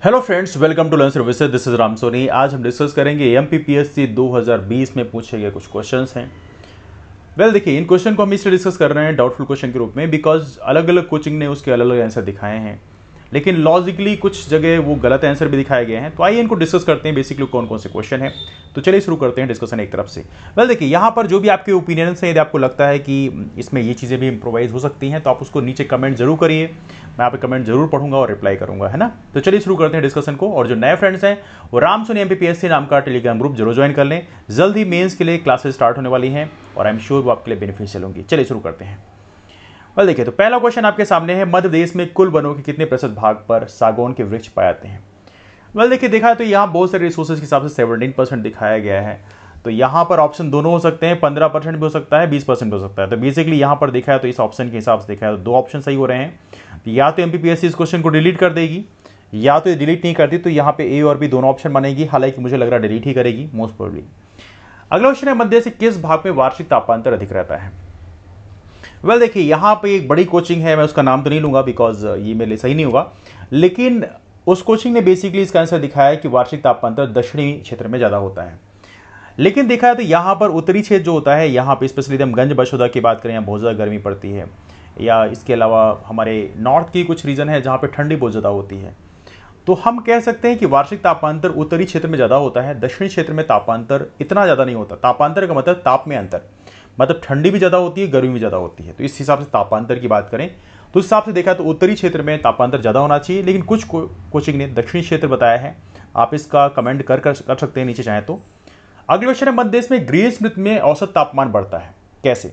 Hello friends, welcome to learn services. This is Ram Soni. आज हम discuss करेंगे एमपीपीएससी 2020 में पूछे गए कुछ क्वेश्चंस हैं। देखिए, इन क्वेश्चन को हम इसलिए डिस्कस कर रहे हैं डाउटफुल क्वेश्चन के रूप में बिकॉज अलग अलग कोचिंग ने उसके अलग अलग आंसर दिखाए हैं, लेकिन लॉजिकली कुछ जगह वो गलत आंसर भी दिखाए गए हैं। तो आइए इनको डिस्कस करते हैं बेसिकली कौन कौन से क्वेश्चन है। तो चलिए शुरू करते हैं डिस्कशन एक तरफ से। देखिए, यहाँ पर जो भी आपके ओपिनियंस हैं, यदि आपको लगता है कि इसमें ये चीज़ें भी इम्प्रोवाइज हो सकती हैं तो आप उसको नीचे कमेंट जरूर करिए। मैं आप कमेंट जरूर पढ़ूंगा और रिप्लाई करूंगा, है ना। तो चलिए शुरू करते हैं डिस्कशन को। और जो नए फ्रेंड्स हैं वो राम सोनी एमपीपीएससी नाम का टेलीग्राम ग्रुप जरूर ज्वाइन कर लें। जल्द ही मेंस के लिए क्लासेस स्टार्ट होने वाली हैं और आई एम श्योर वो आपके लिए बेनिफिशियल होंगी। चलिए शुरू करते हैं। देखिए, तो पहला क्वेश्चन आपके सामने है, मध्य प्रदेश में कुल वनों के कितने प्रतिशत भाग पर सागौन के वृक्ष पाए जाते हैं। देखिए, देखा तो यहाँ बहुत सारे रिसोर्सेज के हिसाब से 17% दिखाया गया है। तो यहाँ पर ऑप्शन दोनों हो सकते हैं, 15% भी हो सकता है, 20% भी हो सकता है। तो बेसिकली यहाँ पर देखा है तो इस ऑप्शन के हिसाब से देखा है तो दो ऑप्शन सही हो रहे हैं। या तो एमपीपीएससी इस क्वेश्चन को डिलीट कर देगी, या तो डिलीट नहीं करती तो यहाँ पे ए और बी दोनों ऑप्शन बनेगी। हालांकि मुझे लग रहा है डिलीट ही करेगी मोस्ट प्रोबेबली। अगला क्वेश्चन है, मध्य से किस भाग में वार्षिक तापांतर अधिक रहता है। देखिए, यहाँ पे एक बड़ी कोचिंग है, मैं उसका नाम तो नहीं लूंगा बिकॉज ये मेरे लिए सही नहीं होगा, लेकिन उस कोचिंग ने बेसिकली इसका आंसर दिखाया है कि वार्षिक तापांतर दक्षिणी क्षेत्र में ज़्यादा होता है। लेकिन देखा है तो यहाँ पर उत्तरी क्षेत्र जो होता है, यहाँ पे स्पेशली हम गंज बशोदा की बात करें, यहाँ बहुत ज़्यादा गर्मी पड़ती है। या इसके अलावा हमारे नॉर्थ की कुछ रीजन है जहाँ पे ठंडी बहुत ज़्यादा होती है। तो हम कह सकते हैं कि वार्षिक तापांतर उत्तरी क्षेत्र में ज़्यादा होता है, दक्षिणी क्षेत्र में तापांतर इतना ज़्यादा नहीं होता। तापांतर का मतलब ताप में अंतर, मतलब ठंडी भी ज़्यादा होती है, गर्मी भी ज़्यादा होती है। तो इस हिसाब से तापांतर की बात करें तो इस हिसाब से देखा तो उत्तरी क्षेत्र में तापांतर ज़्यादा होना चाहिए, लेकिन कुछ कोचिंग ने दक्षिणी क्षेत्र बताया है। आप इसका कमेंट कर सकते हैं नीचे चाहें तो। अगले क्वेश्चन है, मध्य देश में ग्रीष्म ऋतु में औसत तापमान बढ़ता है कैसे।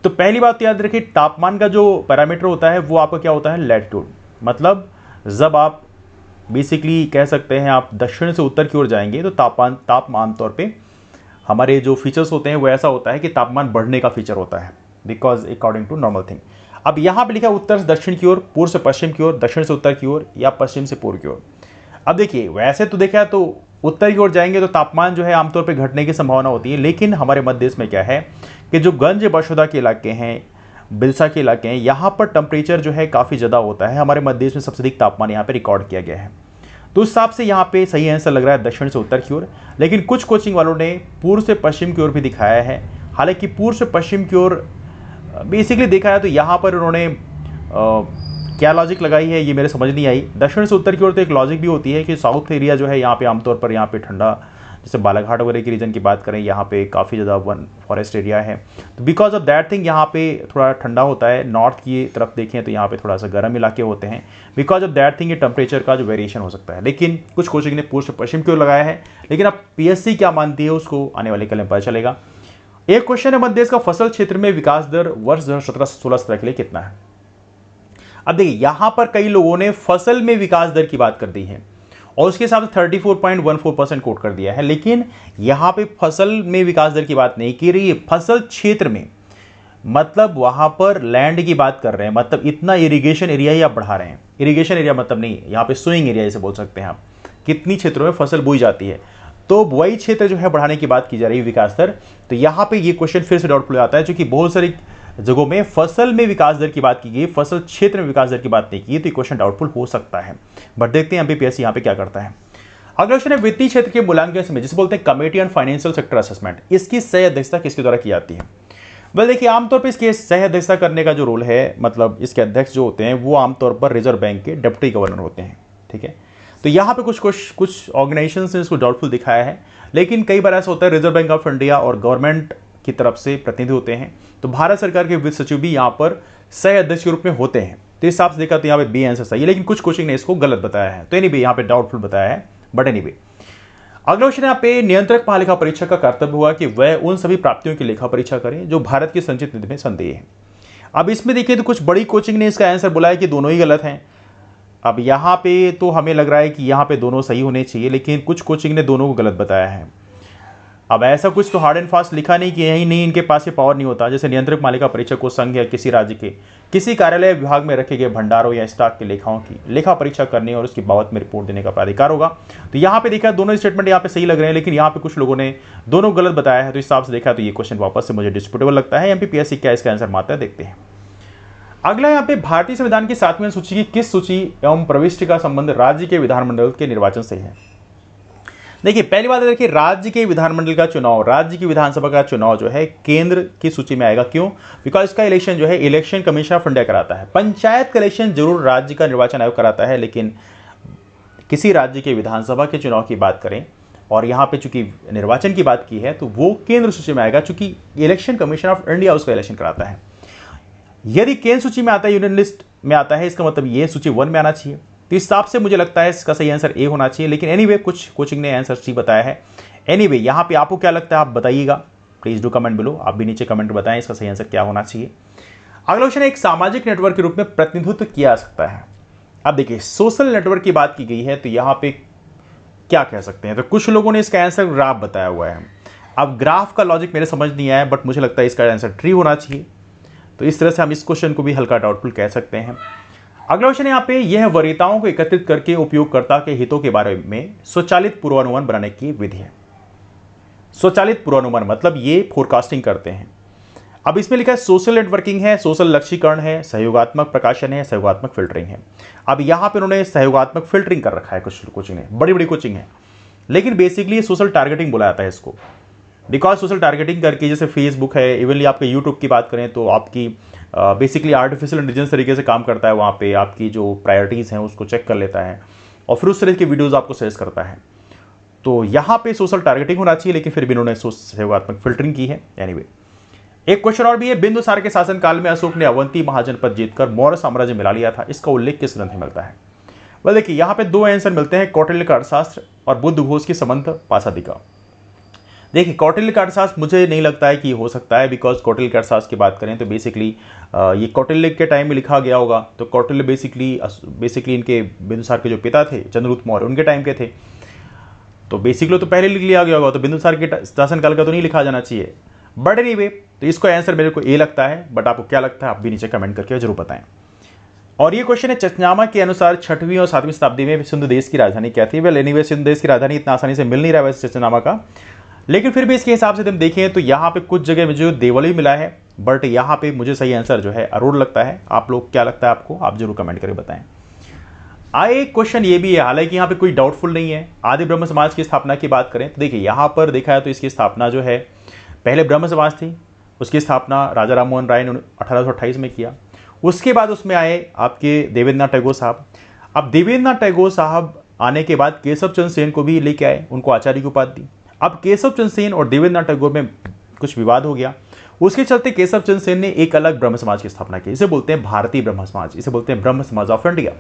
तो पहली बात याद रखिए, तापमान का जो पैरामीटर होता है वो आपका क्या होता है, लैटिट्यूड। मतलब जब आप बेसिकली कह सकते हैं आप दक्षिण से उत्तर की ओर जाएंगे तो ताप आमतौर पे हमारे जो फीचर्स होते हैं वो ऐसा होता है कि तापमान बढ़ने का फीचर होता है, because according to normal thing. अब यहाँ पे लिखा है उत्तर से दक्षिण की ओर, पूर्व से पश्चिम की ओर, दक्षिण से उत्तर की ओर, या पश्चिम से पूर्व की ओर। अब देखिए, वैसे तो देखा तो उत्तर की ओर जाएंगे तो तापमान जो है आमतौर पर घटने की संभावना होती है, लेकिन हमारे मध्य देश में क्या है कि जो गंज बशोदा के इलाके हैं, बिलसा के इलाके हैं, यहाँ पर टेम्परेचर जो है काफ़ी ज़्यादा होता है। हमारे मध्य देश में सबसे अधिक तापमान यहाँ पे रिकॉर्ड किया गया है। तो उस हिसाब से यहाँ पे सही आंसर लग रहा है दक्षिण से उत्तर की ओर। लेकिन कुछ कोचिंग वालों ने पूर्व से पश्चिम की ओर भी दिखाया है। हालांकि पूर्व से पश्चिम की ओर बेसिकली देखा है तो यहाँ पर उन्होंने क्या लॉजिक लगाई है ये मेरे समझ नहीं आई। दक्षिण से उत्तर की ओर तो एक लॉजिक भी होती है कि साउथ एरिया जो है यहाँ पे आमतौर पर यहाँ पे ठंडा, जैसे बालाघाट वगैरह की रीजन की बात करें, यहाँ पे काफ़ी ज़्यादा वन फॉरेस्ट एरिया है। तो बिकॉज ऑफ दैट थिंग यहाँ पे थोड़ा ठंडा होता है। नॉर्थ की तरफ देखें तो यहाँ पे थोड़ा सा गर्म इलाके होते हैं। बिकॉज ऑफ दैट थिंग ये टेम्परेचर का जो वेरिएशन हो सकता है। लेकिन कुछ कोचिंग ने पूर्व से पश्चिम की ओर लगाया है, लेकिन अब पीएससी क्या मानती है उसको आने वाले कल में पता चलेगा। एक क्वेश्चन है, मध्य देश का फसल क्षेत्र में विकास दर वर्ष 2017-16 के लिए कितना है। अब देखिए, यहाँ पर कई लोगों ने फसल में विकास दर की बात कर दी है और उसके हिसाब से 34.14% कोट कर दिया है, लेकिन यहाँ पे फसल में विकास दर की बात नहीं की रही है, फसल क्षेत्र में। मतलब वहाँ पर लैंड की बात कर रहे हैं, मतलब इतना इरिगेशन एरिया ही आप बढ़ा रहे हैं। इरिगेशन एरिया मतलब नहीं, यहाँ पे सोइंग एरिया जैसे बोल सकते हैं आप, कितनी क्षेत्रों में फसल बोई जाती है, तो बुआई क्षेत्र जो है बढ़ाने की बात की जा रही है विकास दर। तो यहाँ पे ये क्वेश्चन फिर से डाउटफुल आता है, क्योंकि बहुत सारी जगहों में फसल में विकास दर की बात की गई, फसल क्षेत्र में विकास दर की बात नहीं की, तो ये क्वेश्चन डाउटफुल हो सकता है। बट देखते हैं एमपीपीएससी यहाँ पे क्या करता है। अगला क्वेश्चन है, वित्तीय क्षेत्र के मूल्यांकन में जिसे बोलते हैं committee on financial sector assessment, इसकी सह अध्यक्षता किसके द्वारा की जाती है। देखिए, आमतौर पर इसके सह अध्यक्षता करने का जो रोल है, मतलब इसके अध्यक्ष जो होते हैं वो आमतौर पर रिजर्व बैंक के डिप्टी गवर्नर होते हैं। ठीक है, तो यहाँ पे कुछ ऑर्गेनाइजेशन ने इसको डाउटफुल दिखाया है, लेकिन कई बार ऐसा होता है रिजर्व बैंक ऑफ इंडिया और गवर्नमेंट की तरफ से प्रतिनिधि होते हैं, तो भारत सरकार के वित्त सचिव भी यहाँ पर सह अध्यक्ष के रूप में होते हैं। तो इस हिसाब से देखा तो यहाँ पे बी आंसर सही है, लेकिन कुछ कोचिंग ने इसको गलत बताया है। तो एनीवे यहाँ पे डाउटफुल बताया है, बट एनीवे। अगला क्वेश्चन यहाँ पे, नियंत्रक महालेखा परीक्षक का कर्तव्य हुआ कि वह उन सभी प्राप्तियों की लेखा परीक्षा करे जो भारत की संचित निधि में संदेह है। अब इसमें देखिए तो कुछ बड़ी कोचिंग ने इसका आंसर बोला है कि दोनों ही गलत हैं। अब यहाँ पे तो हमें लग रहा है कि यहाँ पे दोनों सही होने चाहिए, लेकिन कुछ कोचिंग ने दोनों को गलत बताया है। अब ऐसा कुछ तो हार्ड एंड फास्ट लिखा नहीं कि यही नहीं, इनके पास ये पावर नहीं होता। जैसे नियंत्रक मालिका परीक्षक को संघ या किसी राज्य के किसी कार्यालय विभाग में रखे गए भंडारों या स्टॉक की लेखाओं की लेखा परीक्षा करने और उसकी बाबत में रिपोर्ट देने का प्राधिकार होगा। तो यहाँ पे देखा दोनों स्टेटमेंट यहाँ पे सही लग रहे हैं, लेकिन यहाँ पे कुछ लोगों ने दोनों गलत बताया है। तो इस हिसाब से देखा तो ये क्वेश्चन वापस से मुझे डिस्प्यूटेबल लगता है। एमपीपीएससी क्या इसका आंसर मारता है, देखते हैं। अगला यहाँ पे भारतीय संविधान की 7वीं अनुसूची की किस सूची एवं प्रविष्टि का संबंध राज्य के विधानमंडल के निर्वाचन से है? देखिए पहली बात है, देखिए राज्य के विधानमंडल का चुनाव, राज्य की विधानसभा का चुनाव जो है केंद्र की सूची में आएगा। क्यों? बिकॉज इसका इलेक्शन जो है इलेक्शन कमीशन ऑफ इंडिया कराता है। पंचायत का इलेक्शन जरूर राज्य का निर्वाचन आयोग कराता है, लेकिन किसी राज्य के विधानसभा के चुनाव की बात करें और यहाँ पे चूंकि निर्वाचन की बात की है तो वो केंद्र सूची में आएगा, चूंकि इलेक्शन कमीशन ऑफ इंडिया उसका इलेक्शन कराता है। यदि केंद्र सूची में आता है, यूनियन लिस्ट में आता है, इसका मतलब ये सूची 1 में आना चाहिए। तो इस हिसाब से मुझे लगता है इसका सही आंसर ए होना चाहिए, लेकिन एनीवे कुछ कोचिंग ने आंसर सी बताया है। एनीवे यहाँ पे आपको क्या लगता है आप बताइएगा, प्लीज डू कमेंट बिलो। आप भी नीचे कमेंट बताएं इसका सही आंसर क्या होना चाहिए। अगला क्वेश्चन है, एक सामाजिक नेटवर्क के रूप में प्रतिनिधित्व किया जा सकता है। अब देखिए सोशल नेटवर्क की बात की गई है, तो यहाँ पे क्या कह सकते हैं? तो कुछ लोगों ने इसका आंसर ग्राफ बताया हुआ है। अब ग्राफ का लॉजिक मेरे समझ नहीं आया, बट मुझे लगता है इसका आंसर ट्री होना चाहिए। तो इस तरह से हम इस क्वेश्चन को भी हल्का डाउटफुल कह सकते हैं। अगला क्वेश्चन यहाँ पे यह वरीयताओं को एकत्रित करके उपयोगकर्ता के हितों के बारे में स्वचालित पूर्वानुमान बनाने की विधि है। स्वचालित पूर्वानुमान मतलब ये फोरकास्टिंग करते हैं। अब इसमें लिखा है सोशल नेटवर्किंग है, सोशल लक्ष्यीकरण है, सहयोगात्मक प्रकाशन है, सहयोगात्मक फिल्टरिंग है। अब यहाँ पे उन्होंने सहयोगात्मक फिल्टरिंग कर रखा है, कुछ कोचिंग ने, बड़ी बड़ी कोचिंग है, लेकिन बेसिकली सोशल टारगेटिंग बोला जाता है इसको। बिकॉज सोशल टारगेटिंग करके जैसे फेसबुक है, इवनली आपके यूट्यूब की बात करें तो आपकी बेसिकली आर्टिफिशियल इंटेलिजेंस तरीके से काम करता है। वहाँ पे आपकी जो प्रायोरिटीज़ हैं उसको चेक कर लेता है और फिर उस तरह की वीडियोज़ आपको सजेस्ट करता है। तो यहाँ पे सोशल टारगेटिंग होना चाहिए, लेकिन फिर भी इन्होंने सहयोगात्मक फिल्टरिंग की है। एनीवे एक क्वेश्चन और भी है, बिंदुसार के शासनकाल में अशोक ने अवंती महाजनपद जीतकर मौर्य साम्राज्य मिला लिया था, इसका उल्लेख किस ग्रंथ में मिलता है? वह देखिए यहाँ पे 2 आंसर मिलते हैं, कौटिल्य का अर्थशास्त्र और बुद्ध घोष की संबंध पासादिका। देखिए कौटिल्य का अर्थशास्त्र मुझे नहीं लगता है कि हो सकता है, बिकॉज कौटिल्य के अर्थशास्त्र की बात करें तो बेसिकली ये कौटिल्य के टाइम में लिखा गया होगा। तो कौटिल्य बेसिकली इनके बिंदुसार के जो पिता थे चंद्रगुप्त मौर्य, उनके टाइम के थे। तो बेसिकली तो पहले लिख लिया गया होगा, तो बिंदुसार के शासनकाल का तो नहीं लिखा जाना चाहिए। बट एनीवे तो इसको आंसर मेरे को ए लगता है, बट आपको क्या लगता है आप भी नीचे कमेंट करके जरूर बताएं। और ये क्वेश्चन है, चचनामा के अनुसार 6वीं और 7वीं शताब्दी में सिंधु देश की राजधानी क्या थी? वेल एनीवे सिंधु देश की राजधानी इतना आसानी से मिल नहीं रहा है वैसे चचनामा का, लेकिन फिर भी इसके हिसाब से हम देखें तो यहाँ पे कुछ जगह मुझे देवली मिला है, बट यहाँ पे मुझे सही आंसर जो है अरूण लगता है। आप लोग क्या लगता है आपको, आप जरूर कमेंट करके बताएं। एक क्वेश्चन ये भी है, हालांकि यहाँ पे कोई डाउटफुल नहीं है। आदि ब्रह्म समाज की स्थापना की बात करें तो देखिए यहाँ पर देखा है तो इसकी स्थापना जो है पहले ब्रह्म समाज थी, उसकी स्थापना राजा राम मोहन राय ने 1828 में किया। उसके बाद उसमें आए आपके देवेंद्रनाथ टैगोर साहब। अब देवेंद्रनाथ टैगोर साहब आने के बाद केशव चंद्र सेन को भी लेके आए, उनको आचार्य की उपाधि दी। अब केशव चंद्र सेन और देवेंद्रनाथ टैगोर में कुछ विवाद हो गया, उसके चलते केशव चंद्र सेन ने एक अलग ब्रह्म समाज की स्थापना की, इसे बोलते हैं भारतीय ब्रह्म समाज, इसे बोलते हैं ब्रह्म समाज ऑफ इंडिया।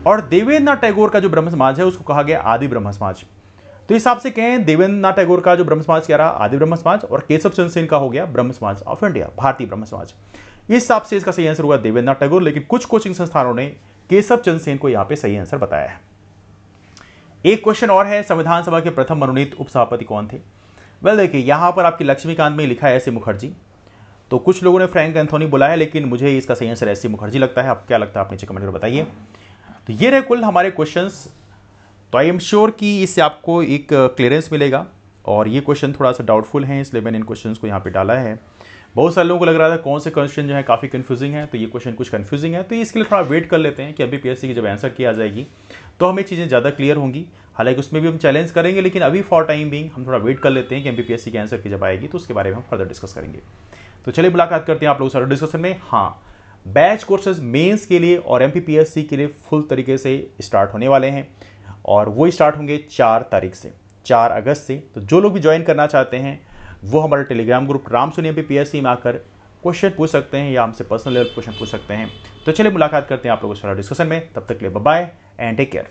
और देवेंद्रनाथ टैगोर का जो ब्रह्म समाज है उसको कहा गया आदि ब्रह्म समाज। तो इस हिसाब से कहें देवेंद्रनाथ टैगोर का जो ब्रह्म समाज क्या रहा, आदि ब्रह्म समाज, और केशव चंद्र सेन का हो गया ब्रह्म समाज ऑफ इंडिया, भारतीय ब्रह्म समाज। इस हिसाब से इसका सही आंसर हुआ देवेंद्रनाथ टैगोर, लेकिन कुछ कोचिंग संस्थानों ने केशव चंद्र सेन को यहां पे सही आंसर बताया है। एक क्वेश्चन और है, संविधान सभा के प्रथम मनोनीत उपसभापति कौन थे? वेल देखिए यहाँ पर आपकी लक्ष्मीकांत में लिखा है एस सी मुखर्जी, तो कुछ लोगों ने फ्रैंक एंथोनी बोला है, लेकिन मुझे इसका सही आंसर एस सी मुखर्जी लगता है। आप क्या लगता है आप नीचे कमेंट कर बताइए। तो ये रहे कुल हमारे क्वेश्चंस। तो आई एम श्योर कि इससे आपको एक क्लियरेंस मिलेगा, और ये क्वेश्चन थोड़ा सा डाउटफुल है इसलिए मैंने इन क्वेश्चंस को यहाँ पे डाला है। बहुत सारे लोगों को लग रहा था कौन से क्वेश्चन जो है काफ़ी कंफ्यूजिंग है, तो ये क्वेश्चन कुछ कंफ्यूजिंग है, तो इसके लिए थोड़ा वेट कर लेते हैं कि एमपीपीएससी की जब आंसर की आ जाएगी तो हमें चीज़ें ज़्यादा क्लियर होंगी। हालांकि उसमें भी हम चैलेंज करेंगे, लेकिन अभी फॉर टाइम बिंग हम थोड़ा वेट कर लेते हैं कि एमपीपीएससी की आंसर की जब आएगी तो उसके बारे में हम फर्दर डिस्कस करेंगे। तो चलिए मुलाकात करते हैं आप लोग सारे डिस्कशन में। हाँ, बैच कोर्सेज मेंस के लिए और एमपीपीएससी के लिए फुल तरीके से स्टार्ट होने वाले हैं, और वो स्टार्ट होंगे 4 तारीख से, 4 अगस्त से। तो जो लोग भी ज्वाइन करना चाहते हैं वो हमारे टेलीग्राम ग्रुप रामसुनी एमपीपीएससी में आकर क्वेश्चन पूछ सकते हैं या हमसे पर्सनल लेवल क्वेश्चन पूछ सकते हैं। तो चलिए मुलाकात करते हैं आप लोगों से डिस्कशन में। तब तक के लिए bye bye and take care.